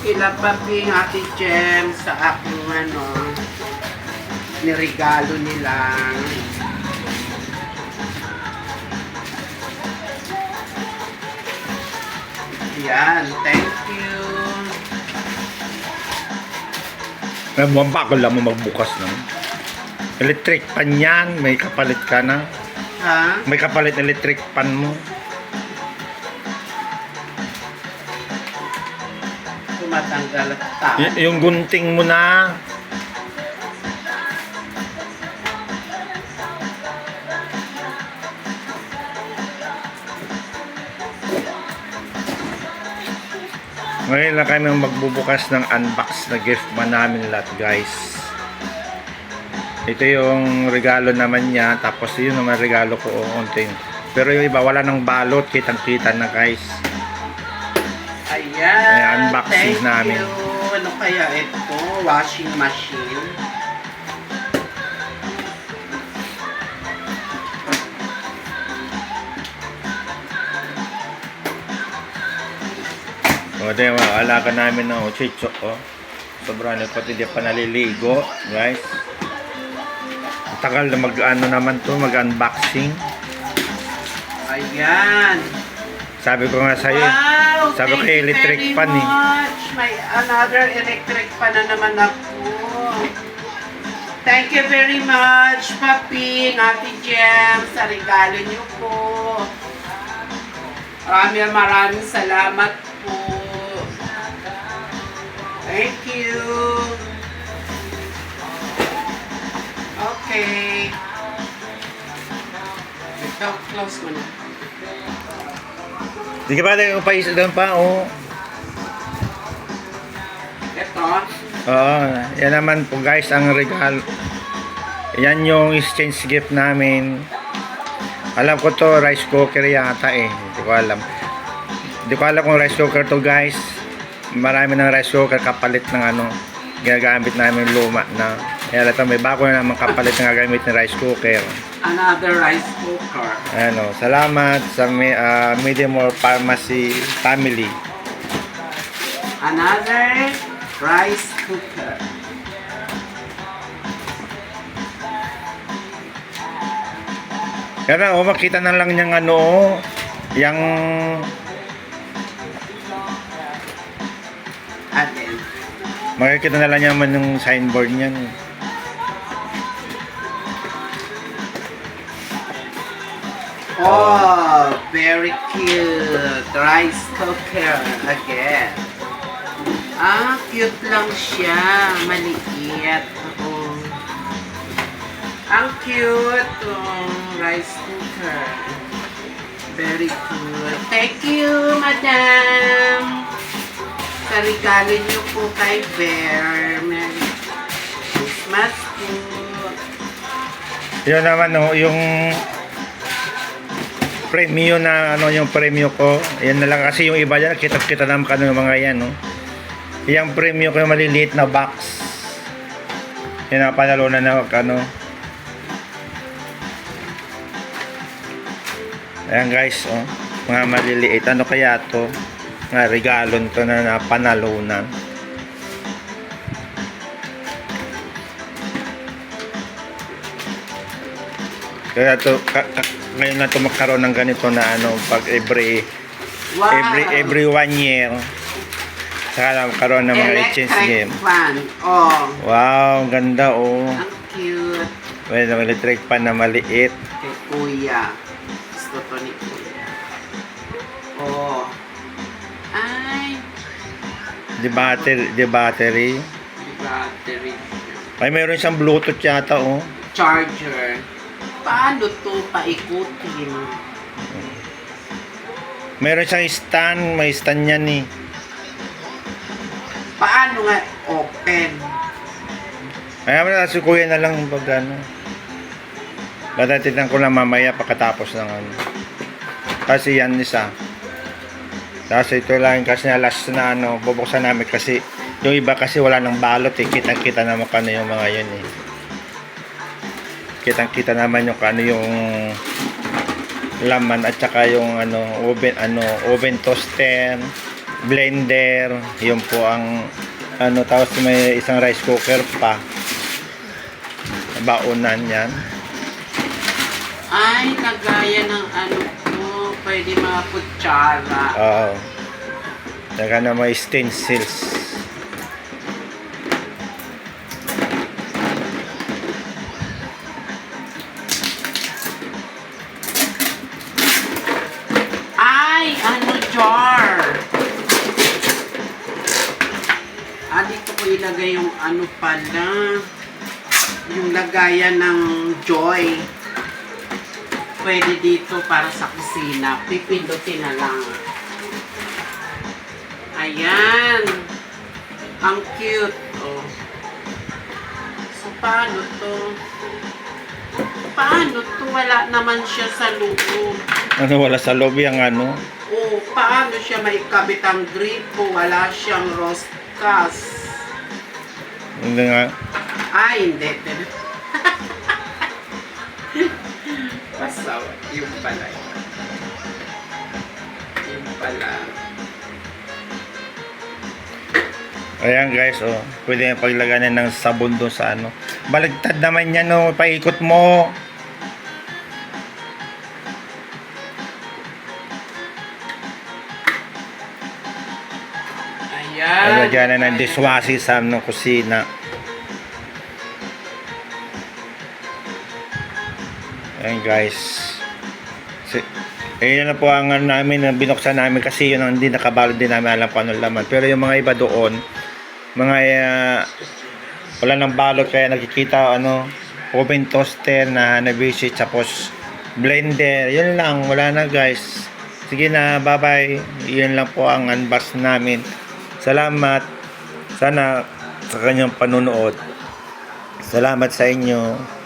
Kila Papi, Ate Jem, sa aking niregalo nila. Yan, thank you. May bago lang mo magbukas ng electric pan yan. May kapalit ka na. Ha? May kapalit electric pan mo. Tumatanggal at taas. Yung gunting mo na. Ngayon lang kami magbubukas ng unbox na gift man namin lahat, guys. Ito yung regalo naman niya, tapos yun naman regalo ko unting. Pero yung iba wala nang balot, kitang-kita na, guys. Ayan, Ayan, unboxing thank namin. you. Ano kaya ito? Washing machine. O, ito yung mga alaga namin ng chicho, oh. Sobrang pati di pa naliligo, guys. Ang tagal na naman to, mag-unboxing. Ayan. Sabi ko nga sa'yo, Wow, sabi ko thank you electric very pan eh. much. May another electric pan na naman ako. Thank you very much, Papi, Ate Jem, sa regalo niyo po. Maraming salamat po. Thank you. Okay. Ito, close mo na. Hindi ka ba tayo paisa doon pa, oh. Ito. Oo, yan naman po, guys, ang regalo. Yan yung exchange gift namin. Alam ko to, rice cooker yata eh. Hindi ko alam. Hindi ko alam kung rice cooker to, guys. Marami ng rice cooker kapalit ng ginagamit namin luma na. Kaya ito, may bago na naman kapalit na gagamit ng rice cooker. Another rice cooker. Ano, salamat sa Mediamore Pharmacy family. Another rice cooker. Kaya makita na lang niyang yung Again. makikita na lang niya man yung signboard niyan. Oh, very cute. Rice cooker again. Ah, cute lang siya. Maliit. Oh. Ang cute. Oh, rice cooker. Very good. Thank you, madam. Sa regalo niyo po kay Bear. Merry Christmas po. Yun naman yung premium na yung premium ko. Yan na lang kasi yung iba yan kita naman yung mga yan, no. Yung premium ko yung maliliit na box. Yan ang panalunan na Ayan, guys, oh. Mga maliliit. Ano kaya to? Nga regalo to na panalunan. Kaya to ngayon na to magkaroon ng ganito na pag every Wow. every 1 year saka na magkaroon ng mga exchange game. Fan. Oh, Wow, ganda, oh. ang cute. Well, electric pan na maliit. Kay Kuya. Gusto to ni Kuya. Oh. Ay, The battery. battery. Ay, mayroon siyang Bluetooth yata, oh. Charger. Paano to paikutin? Meron siyang stand, may stand yan eh. Paano nga open? Kaya na si Kuya na lang pag Batatitan ko lang mamaya pagkatapos ng Kasi yan isa. Kasi ito lang kasi na last na bubuksan namin kasi yung iba kasi wala nang balot eh. Kitang-kita naman yung mga yun eh. Kitang-kita naman yung laman at saka yung oven toaster, blender, yun po ang ano, tapos may isang rice cooker pa, baunan yan. Ay, lagayan ng ano po, pwede mga kutsara. Oo. Saka na may stencils. Ay, ano jar? Dito ko ilagay yung ano pala, yung lagayan ng Joy. Pwede dito para sa kusina. Pipindutin na lang. Ayan. Ang cute. Oh. So, paano to? Paano to? Wala naman siya sa loob. Ano, wala sa loob yung ano? Oh, paano siya maikabit ang gripo? Wala siyang roscas. Hindi nga. Ay, hindi. Pasaw. Yung pala. Yung pala. Ayan guys, oh. Pwede yung paglaganan ng sabon doon sa ano. Baligtad naman yan, oh. Paikot mo. Ayan. Lagyan na ng dishwashing sa ano, kusina. Ayan guys. Ayun na po ang ano namin, binuksan namin kasi yun ang hindi nakabalot din namin alam kung ano laman. Pero yung mga iba doon, mga wala nang balot kaya nakikita ano, oven toaster na nabisit tapos blender. Yun lang, wala na guys. Sige na, bye bye. Yun lang po ang unbox namin. Salamat. Sana sa kanyang panunood. Salamat sa inyo.